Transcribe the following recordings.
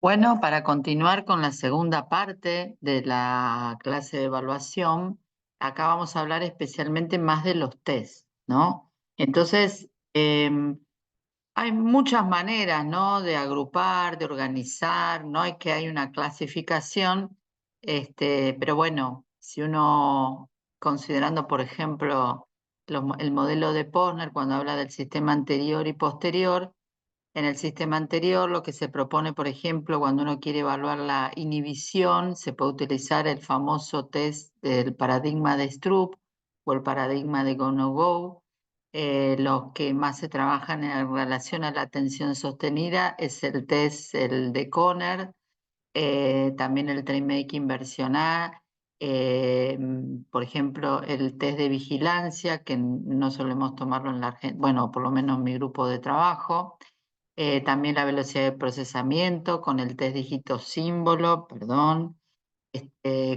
Bueno, para continuar con la segunda parte de la clase de evaluación, acá vamos a hablar especialmente más de los test, ¿no? Entonces, hay muchas maneras, ¿no? De agrupar, de organizar, no es que hay una clasificación, pero bueno, si uno, considerando, por ejemplo, el modelo de Posner, cuando habla del sistema anterior y posterior, en el sistema anterior, lo que se propone, por ejemplo, cuando uno quiere evaluar la inhibición, se puede utilizar el famoso test del paradigma de Stroop o el paradigma de Go-No-Go. Los que más se trabajan en relación a la atención sostenida es el test, el de Conner, también el Train Making version A, por ejemplo, el test de vigilancia, que no solemos tomarlo en la Argentina, bueno, por lo menos en mi grupo de trabajo. También la velocidad de procesamiento con el test dígito símbolo, perdón,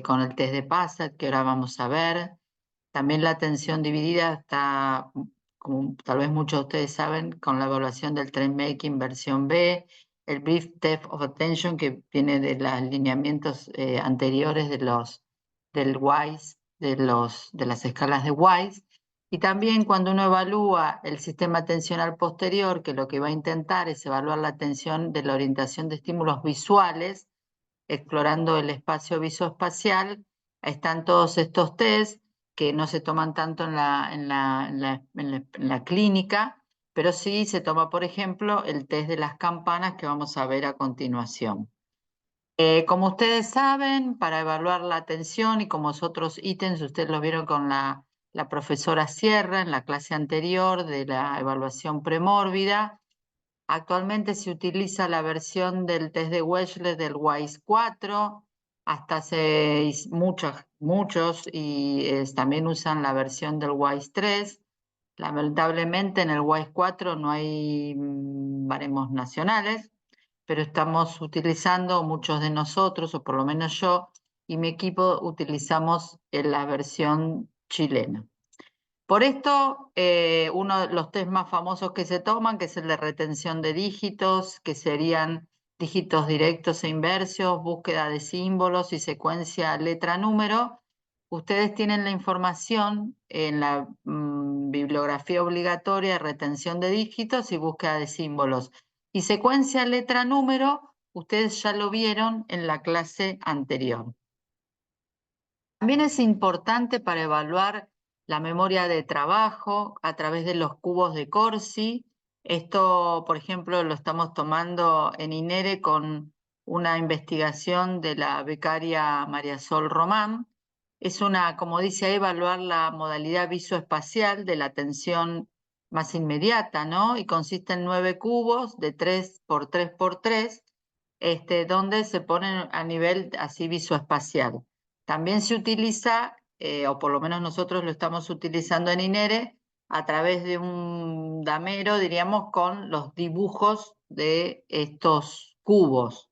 con el test de PASAT, que ahora vamos a ver. También la atención dividida está, como tal vez muchos de ustedes saben, con la evaluación del Trend Making versión B, el Brief Test of Attention, que viene de los lineamientos anteriores del WISE, de las escalas de WISE. Y también cuando uno evalúa el sistema atencional posterior, que lo que va a intentar es evaluar la atención de la orientación de estímulos visuales, explorando el espacio visoespacial, están todos estos test que no se toman tanto en la clínica, pero sí se toma, por ejemplo, el test de las campanas que vamos a ver a continuación. Como ustedes saben, para evaluar la atención y como otros ítems, ustedes lo vieron con la profesora Sierra en la clase anterior de la evaluación premórbida. Actualmente se utiliza la versión del test de Wechsler del WISE 4, hasta hace muchos y también usan la versión del WISE 3. Lamentablemente en el WISE 4 no hay baremos nacionales, pero estamos utilizando muchos de nosotros, o por lo menos yo y mi equipo, utilizamos la versión chilena. Por esto, uno de los test más famosos que se toman, que es el de retención de dígitos, que serían dígitos directos e inversos, búsqueda de símbolos y secuencia letra-número. Ustedes tienen la información en la bibliografía obligatoria de retención de dígitos y búsqueda de símbolos. Y secuencia letra-número, ustedes ya lo vieron en la clase anterior. También es importante para evaluar la memoria de trabajo a través de los cubos de Corsi. Esto, por ejemplo, lo estamos tomando en INERE con una investigación de la becaria María Sol Román. Es como dice ahí, evaluar la modalidad visoespacial de la atención más inmediata, ¿no? Y consiste en 9 cubos de 3 por 3 por 3, donde se ponen a nivel así visoespacial. También se utiliza, o por lo menos nosotros lo estamos utilizando en INERE, a través de un damero, diríamos, con los dibujos de estos cubos.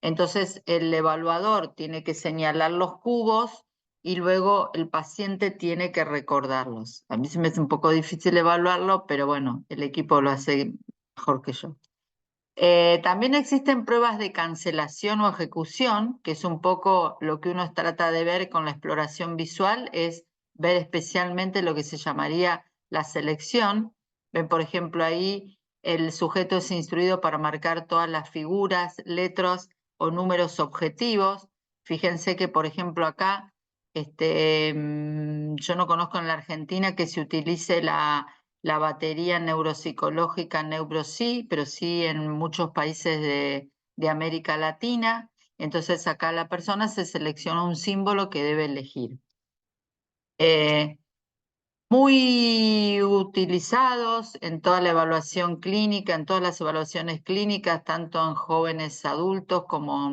Entonces, el evaluador tiene que señalar los cubos y luego el paciente tiene que recordarlos. A mí se me hace un poco difícil evaluarlo, pero bueno, el equipo lo hace mejor que yo. También existen pruebas de cancelación o ejecución, que es un poco lo que uno trata de ver con la exploración visual, es ver especialmente lo que se llamaría la selección. Ven, por ejemplo, ahí el sujeto es instruido para marcar todas las figuras, letras o números objetivos. Fíjense que, por ejemplo, acá, yo no conozco en la Argentina que se utilice la batería neuropsicológica NeuroSí, pero sí en muchos países de América Latina. Entonces acá la persona se selecciona un símbolo que debe elegir. Muy utilizados en toda la evaluación clínica, en todas las evaluaciones clínicas, tanto en jóvenes adultos como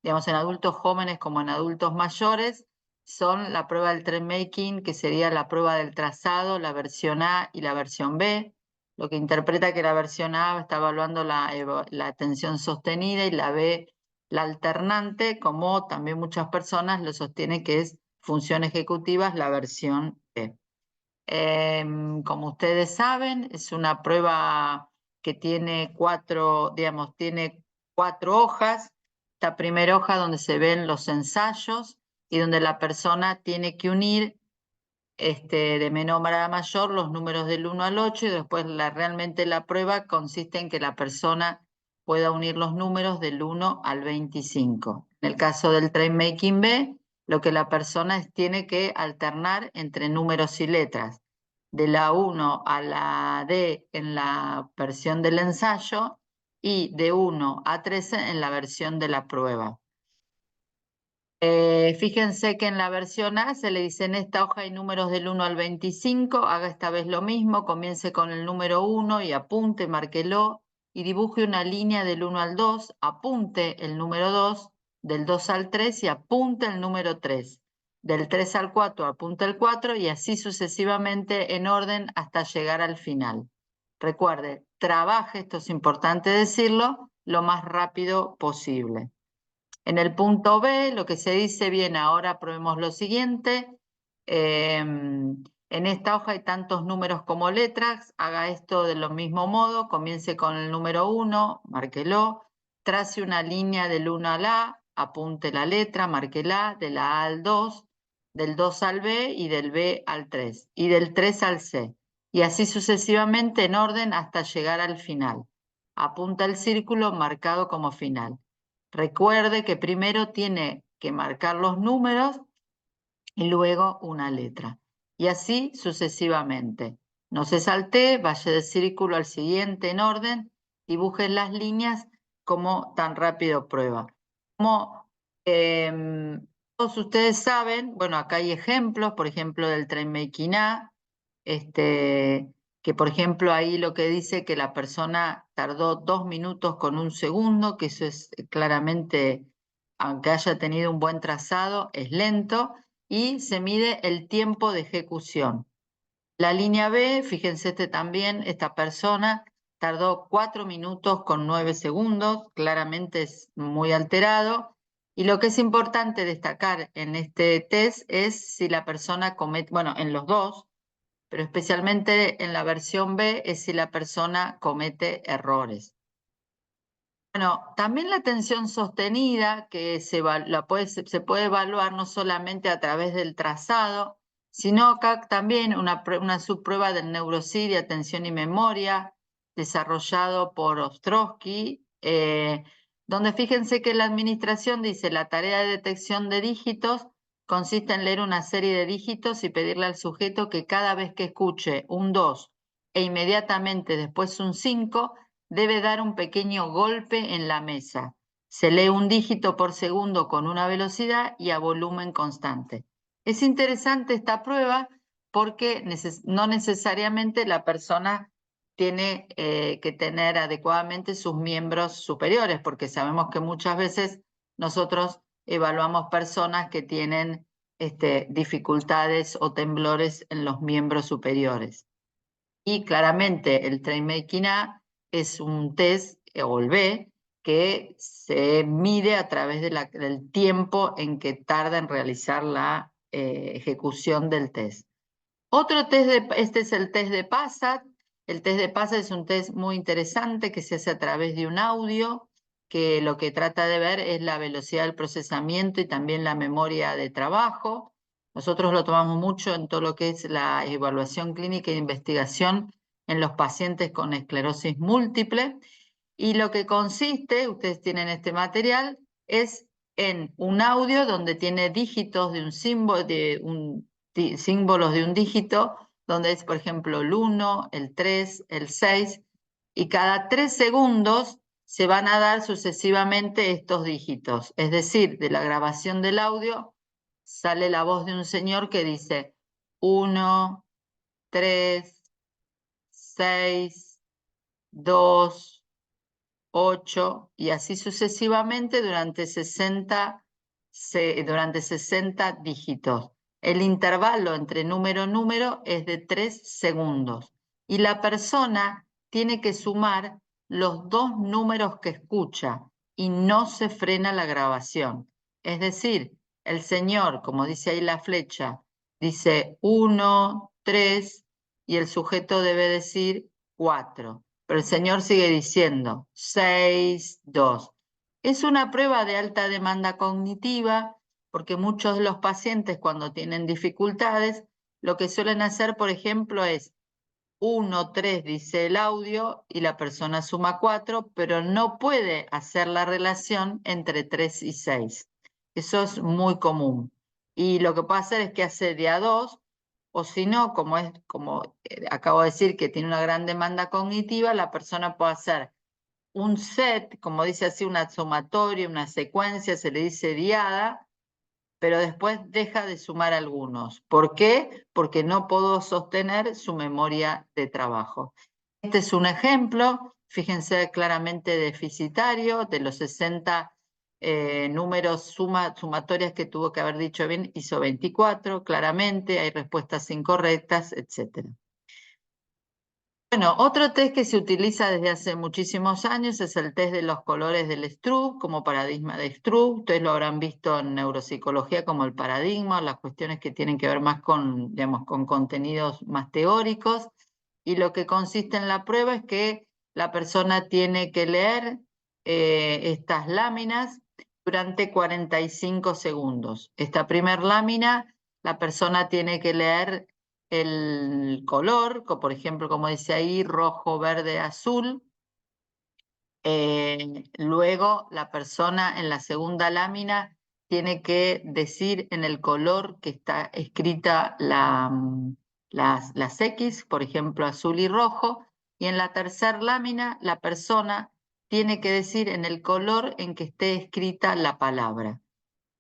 digamos, en adultos jóvenes como en adultos mayores, son la prueba del Trend Making, que sería la prueba del trazado, la versión A y la versión B, lo que interpreta que la versión A está evaluando la atención sostenida y la B la alternante, como también muchas personas lo sostienen que es función ejecutiva, la versión B. Como ustedes saben, es una prueba que tiene 4 hojas. Esta primera hoja donde se ven los ensayos y donde la persona tiene que unir de menor a mayor los números del 1 al 8 y después realmente la prueba consiste en que la persona pueda unir los números del 1 al 25. En el caso del Train Making B, lo que la persona tiene que alternar entre números y letras. De la 1 a la D en la versión del ensayo y de 1 a 13 en la versión de la prueba. Fíjense que en la versión A se le dice: en esta hoja hay números del 1 al 25, haga esta vez lo mismo, comience con el número 1 y apunte, márquelo, y dibuje una línea del 1 al 2, apunte el número 2, del 2 al 3 y apunte el número 3, del 3 al 4 apunte el 4 y así sucesivamente en orden hasta llegar al final. Recuerde, trabaje, esto es importante decirlo, lo más rápido posible. En el punto B, lo que se dice: bien, ahora probemos lo siguiente. En esta hoja hay tantos números como letras, haga esto de lo mismo modo, comience con el número 1, márquelo, trace una línea del 1 al A, apunte la letra, márquela, de la A al 2, del 2 al B y del B al 3, y del 3 al C, y así sucesivamente en orden hasta llegar al final. Apunta el círculo marcado como final. Recuerde que primero tiene que marcar los números y luego una letra. Y así sucesivamente. No se saltee, vaya de círculo al siguiente en orden, dibuje las líneas como tan rápido prueba. Como todos ustedes saben, bueno, acá hay ejemplos, por ejemplo, del Train Making A, que por ejemplo ahí lo que dice que la persona tardó 2 minutos con 1 segundo, que eso es claramente, aunque haya tenido un buen trazado, es lento, y se mide el tiempo de ejecución. La línea B, fíjense también, esta persona tardó 4 minutos con 9 segundos, claramente es muy alterado. Y lo que es importante destacar en este test es si la persona comete, bueno, en los dos, pero especialmente en la versión B, es si la persona comete errores. Bueno, también la atención sostenida, que se puede evaluar no solamente a través del trazado, sino acá también una subprueba del NeuroSI de atención y memoria, desarrollado por Ostrowski, donde fíjense que la administración dice: la tarea de detección de dígitos consiste en leer una serie de dígitos y pedirle al sujeto que cada vez que escuche un 2 e inmediatamente después un 5, debe dar un pequeño golpe en la mesa. Se lee un dígito por segundo con una velocidad y a volumen constante. Es interesante esta prueba porque no necesariamente la persona tiene que tener adecuadamente sus miembros superiores, porque sabemos que muchas veces nosotros evaluamos personas que tienen dificultades o temblores en los miembros superiores. Y claramente el Train Making A es un test, o el B, que se mide a través del tiempo en que tarda en realizar la ejecución del test. Otro test, este es el test de PASAT. El test de PASAT es un test muy interesante que se hace a través de un audio, que lo que trata de ver es la velocidad del procesamiento y también la memoria de trabajo. Nosotros lo tomamos mucho en todo lo que es la evaluación clínica e investigación en los pacientes con esclerosis múltiple. Y lo que consiste, ustedes tienen este material, es en un audio donde tiene dígitos de un símbolo, símbolos de un dígito, donde es, por ejemplo, el 1, el 3, el 6, y cada 3 segundos se van a dar sucesivamente estos dígitos. Es decir, de la grabación del audio sale la voz de un señor que dice 1, 3, 6, 2, 8, y así sucesivamente durante 60 dígitos. El intervalo entre número y número es de 3 segundos y la persona tiene que sumar los 2 números que escucha y no se frena la grabación. Es decir, el señor, como dice ahí la flecha, dice 1, 3 y el sujeto debe decir 4. Pero el señor sigue diciendo 6, 2. Es una prueba de alta demanda cognitiva porque muchos de los pacientes cuando tienen dificultades, lo que suelen hacer, por ejemplo, es 1, 3 dice el audio y la persona suma 4, pero no puede hacer la relación entre 3 y 6. Eso es muy común. Y lo que puede hacer es que hace de a 2, o si no, como acabo de decir que tiene una gran demanda cognitiva, la persona puede hacer un set, como dice así, una sumatoria, una secuencia, se le dice diada, pero después deja de sumar algunos. ¿Por qué? Porque no puedo sostener su memoria de trabajo. Este es un ejemplo, fíjense claramente deficitario, de los 60 números sumatorias que tuvo que haber dicho bien, hizo 24, claramente, hay respuestas incorrectas, etc. Bueno, otro test que se utiliza desde hace muchísimos años es el test de los colores del Stroop, como paradigma de Stroop. Ustedes lo habrán visto en neuropsicología como el paradigma, las cuestiones que tienen que ver más con, digamos, con contenidos más teóricos. Y lo que consiste en la prueba es que la persona tiene que leer estas láminas durante 45 segundos. Esta primer lámina, la persona tiene que leer el color, por ejemplo, como dice ahí, rojo, verde, azul. Luego la persona en la segunda lámina tiene que decir en el color que está escrita las X, por ejemplo, azul y rojo. Y en la tercera lámina la persona tiene que decir en el color en que esté escrita la palabra.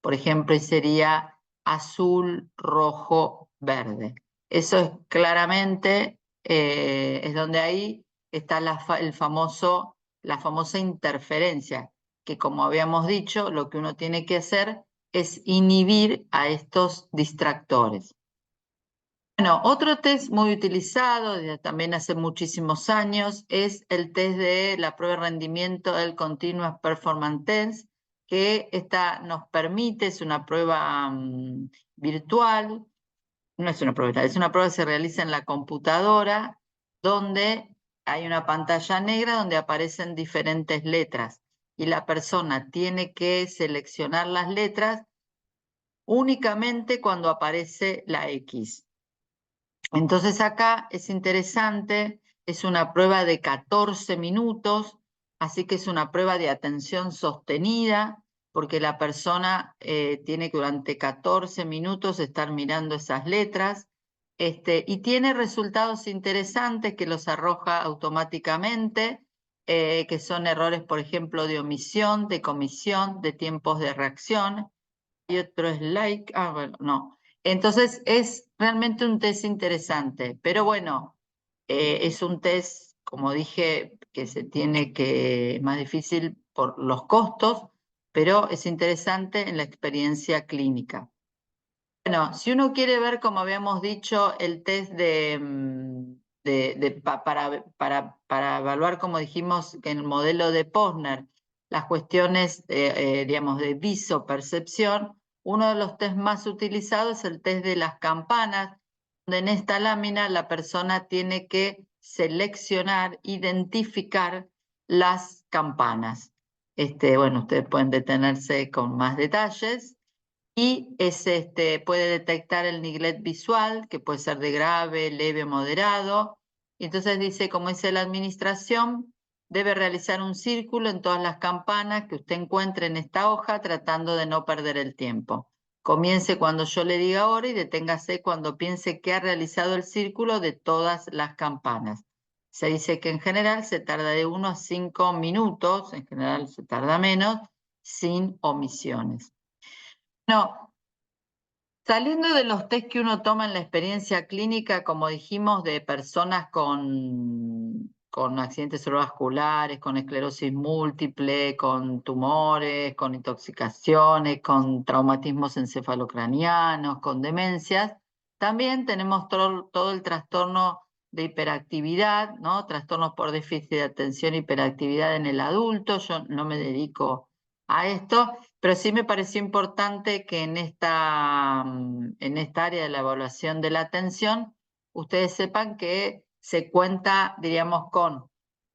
Por ejemplo, sería azul, rojo, verde. Eso es claramente, es donde ahí está la famosa interferencia, que como habíamos dicho, lo que uno tiene que hacer es inhibir a estos distractores. Bueno, otro test muy utilizado desde también hace muchísimos años es el test de la prueba de rendimiento del Continuous Performance Test, que nos permite, es una prueba virtual, no es una prueba virtual, es una prueba que se realiza en la computadora, donde hay una pantalla negra donde aparecen diferentes letras y la persona tiene que seleccionar las letras únicamente cuando aparece la X. Entonces acá es interesante, es una prueba de 14 minutos, así que es una prueba de atención sostenida, porque la persona tiene que durante 14 minutos estar mirando esas letras, y tiene resultados interesantes que los arroja automáticamente, que son errores, por ejemplo, de omisión, de comisión, de tiempos de reacción. Y otro es like, bueno, no. Entonces es realmente un test interesante, pero bueno, es un test, como dije, que es más difícil por los costos, pero es interesante en la experiencia clínica. Bueno, si uno quiere ver, como habíamos dicho, el test para evaluar, como dijimos, en el modelo de Posner, las cuestiones, digamos, de visopercepción, uno de los test más utilizados es el test de las campanas, donde en esta lámina la persona tiene que seleccionar, identificar las campanas. Bueno, ustedes pueden detenerse con más detalles. Y puede detectar el neglect visual, que puede ser de grave, leve o moderado. Y entonces dice, como dice la administración, debe realizar un círculo en todas las campanas que usted encuentre en esta hoja, tratando de no perder el tiempo. Comience cuando yo le diga ahora y deténgase cuando piense que ha realizado el círculo de todas las campanas. Se dice que en general se tarda de 1 a 5 minutos, en general se tarda menos, sin omisiones. No, saliendo de los test que uno toma en la experiencia clínica, como dijimos, de personas con accidentes cerebrovasculares, con esclerosis múltiple, con tumores, con intoxicaciones, con traumatismos encefalocranianos, con demencias, también tenemos todo el trastorno de hiperactividad, ¿no? Trastornos por déficit de atención e hiperactividad en el adulto. Yo no me dedico a esto, pero sí me pareció importante que en esta área de la evaluación de la atención, ustedes sepan que se cuenta, diríamos, con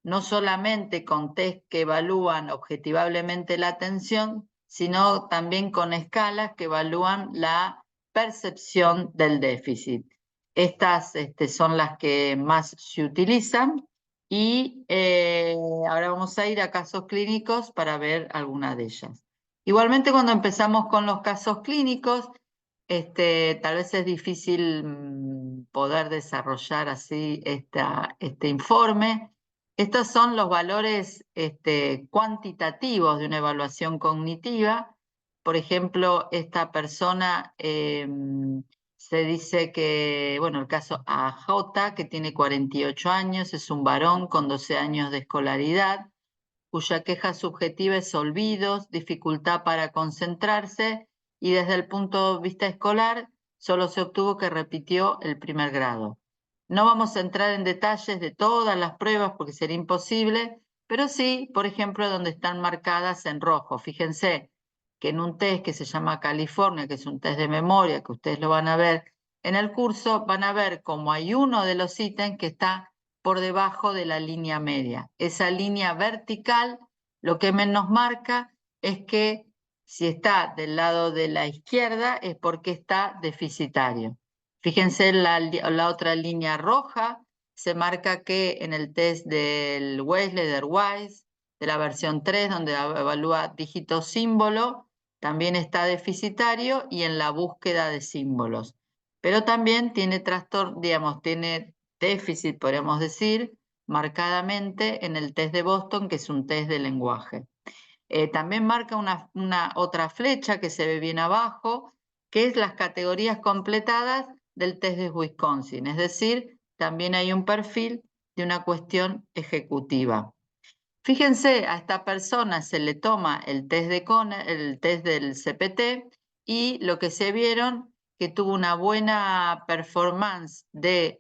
no solamente con test que evalúan objetivablemente la atención, sino también con escalas que evalúan la percepción del déficit. Estas son las que más se utilizan y ahora vamos a ir a casos clínicos para ver alguna de ellas. Igualmente, cuando empezamos con los casos clínicos, tal vez es difícil poder desarrollar así este informe. Estos son los valores cuantitativos de una evaluación cognitiva. Por ejemplo, esta persona se dice que, bueno, el caso AJ, que tiene 48 años, es un varón con 12 años de escolaridad, cuya queja subjetiva es olvidos, dificultad para concentrarse y desde el punto de vista escolar solo se obtuvo que repitió el primer grado. No vamos a entrar en detalles de todas las pruebas porque sería imposible, pero sí, por ejemplo, donde están marcadas en rojo. Fíjense que en un test que se llama California, que es un test de memoria, que ustedes lo van a ver en el curso, van a ver como hay uno de los ítems que está por debajo de la línea media. Esa línea vertical lo que nos marca es que si está del lado de la izquierda es porque está deficitario. Fíjense la otra línea roja, se marca que en el test del Wechsler-Weiss, de la versión 3, donde evalúa dígito símbolo, también está deficitario y en la búsqueda de símbolos. Pero también tiene trastorno, digamos, tiene déficit, podríamos decir, marcadamente en el test de Boston, que es un test de lenguaje. También marca una otra flecha que se ve bien abajo, que es las categorías completadas del test de Wisconsin, es decir, también hay un perfil de una cuestión ejecutiva. Fíjense, a esta persona se le toma el test el test del CPT y lo que se vieron que tuvo una buena performance de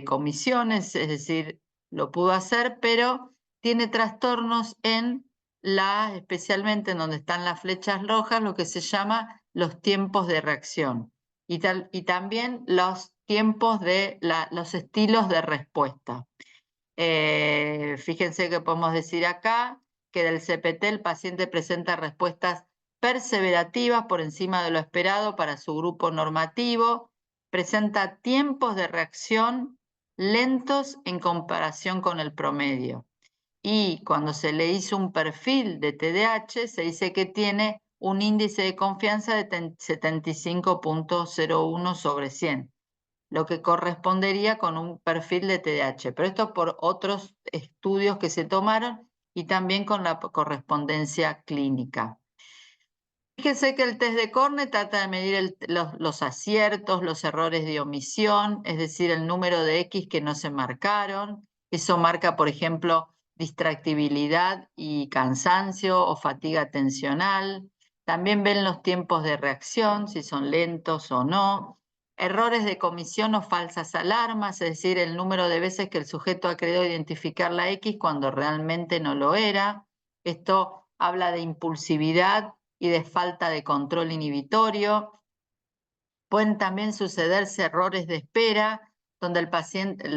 comisiones, es decir, lo pudo hacer, pero tiene trastornos especialmente en donde están las flechas rojas, lo que se llama los tiempos de reacción y también los tiempos de los estilos de respuesta. Fíjense que podemos decir acá que del CPT el paciente presenta respuestas perseverativas por encima de lo esperado para su grupo normativo, presenta tiempos de reacción lentos en comparación con el promedio. Y cuando se le hizo un perfil de TDAH, se dice que tiene un índice de confianza de 75.01 sobre 100, lo que correspondería con un perfil de TDAH, pero esto por otros estudios que se tomaron y también con la correspondencia clínica. Fíjense que el test de Corne trata de medir los aciertos, los errores de omisión, es decir, el número de X que no se marcaron. Eso marca, por ejemplo, distractibilidad y cansancio o fatiga atencional. También ven los tiempos de reacción, si son lentos o no. Errores de comisión o falsas alarmas, es decir, el número de veces que el sujeto ha querido identificar la X cuando realmente no lo era. Esto habla de impulsividad y de falta de control inhibitorio. Pueden también sucederse errores de espera, donde el paciente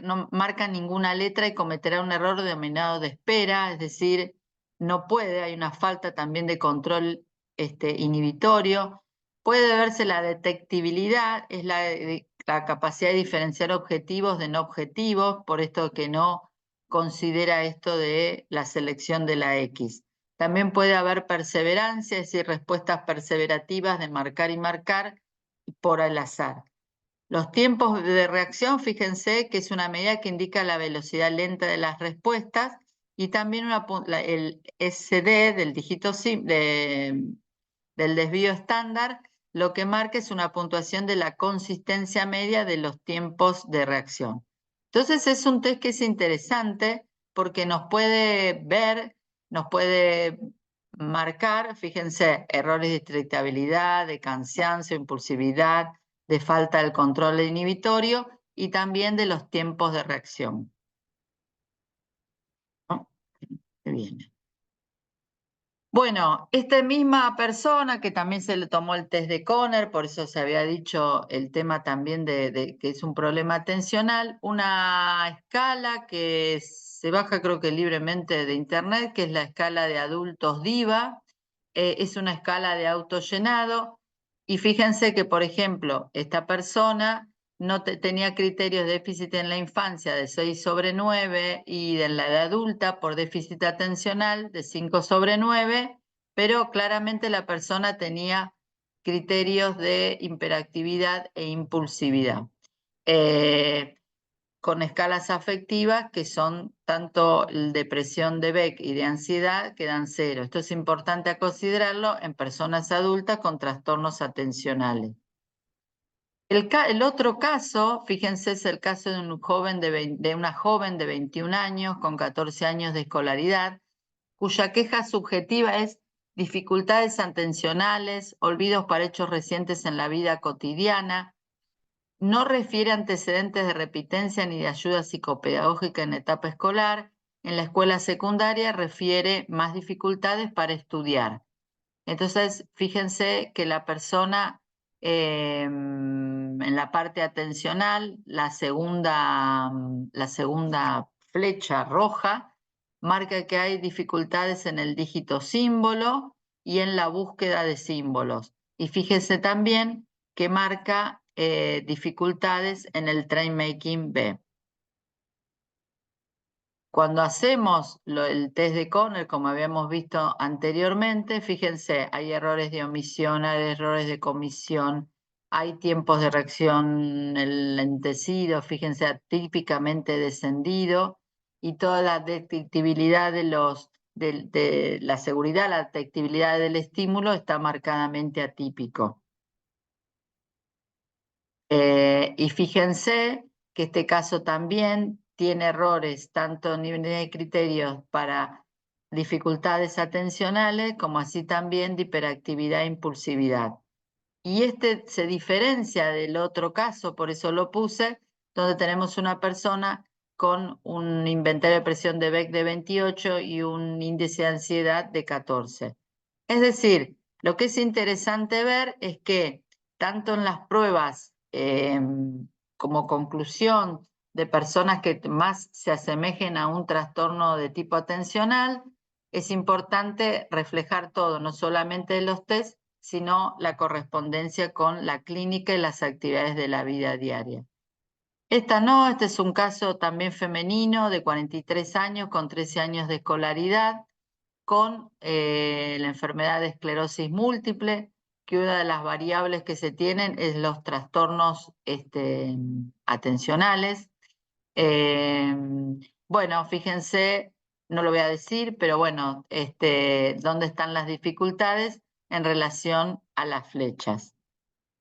no marca ninguna letra y cometerá un error denominado de espera, es decir, no puede, hay una falta también de control inhibitorio. Puede verse la detectibilidad, es la capacidad de diferenciar objetivos de no objetivos, por esto que no considera esto de la selección de la X. También puede haber perseverancia, es decir, respuestas perseverativas de marcar y marcar por el azar. Los tiempos de reacción, fíjense que es una medida que indica la velocidad lenta de las respuestas y también el SD del dígito del desvío estándar, lo que marca es una puntuación de la consistencia media de los tiempos de reacción. Entonces es un test que es interesante porque nos puede ver, nos puede marcar, fíjense, errores de distractibilidad, de cansancio, impulsividad, de falta del control inhibitorio y también de los tiempos de reacción. ¿No? Bien. Bueno, esta misma persona que también se le tomó el test de Conner, por eso se había dicho el tema también de que es un problema atencional, una escala que se baja creo que libremente de internet, que es la escala de adultos DIVA, es una escala de autollenado, y fíjense que, por ejemplo, esta persona no tenía criterios de déficit en la infancia de 6/9 y en la edad adulta por déficit atencional de 5/9, pero claramente la persona tenía criterios de hiperactividad e impulsividad. Con escalas afectivas que son tanto depresión de Beck y de ansiedad que dan 0. Esto es importante a considerarlo en personas adultas con trastornos atencionales. El otro caso, fíjense, es el caso de una joven de 21 años con 14 años de escolaridad, cuya queja subjetiva es dificultades atencionales, olvidos para hechos recientes en la vida cotidiana, no refiere antecedentes de repitencia ni de ayuda psicopedagógica en etapa escolar. En la escuela secundaria refiere más dificultades para estudiar. Entonces, fíjense que la persona en la parte atencional, la segunda flecha roja, marca que hay dificultades en el dígito símbolo y en la búsqueda de símbolos. Y fíjese también que marca dificultades en el train making B. Cuando hacemos el test de Conner, como habíamos visto anteriormente, fíjense, hay errores de omisión, hay errores de comisión, hay tiempos de reacción lentecidos, fíjense, atípicamente descendido, y toda la detectabilidad de la seguridad, la detectabilidad del estímulo está marcadamente atípico. Y fíjense que este caso también tiene errores, tanto en nivel de criterios para dificultades atencionales, como así también de hiperactividad e impulsividad. Y este se diferencia del otro caso, por eso lo puse, donde tenemos una persona con un inventario de presión de Beck de 28 y un índice de ansiedad de 14. Es decir, lo que es interesante ver es que tanto en las pruebas como conclusión de personas que más se asemejen a un trastorno de tipo atencional, es importante reflejar todo, no solamente los test, sino la correspondencia con la clínica y las actividades de la vida diaria. Esta no, este es un caso también femenino de 43 años con 13 años de escolaridad, con la enfermedad de esclerosis múltiple, que una de las variables que se tienen es los trastornos atencionales. Bueno, fíjense, no lo voy a decir, pero bueno, dónde están las dificultades en relación a las flechas.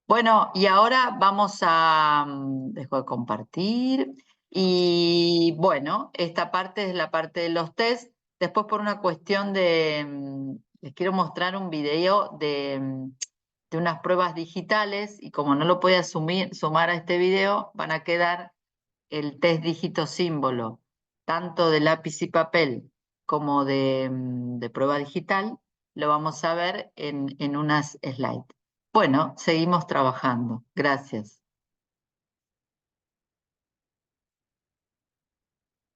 Bueno, y ahora vamos a, dejo de compartir, y bueno, esta parte es la parte de los test. Después por una cuestión les quiero mostrar un video de unas pruebas digitales, y como no lo puedo sumar a este video, van a quedar el test dígito símbolo, tanto de lápiz y papel como de prueba digital, lo vamos a ver en unas slides. Bueno, seguimos trabajando. Gracias.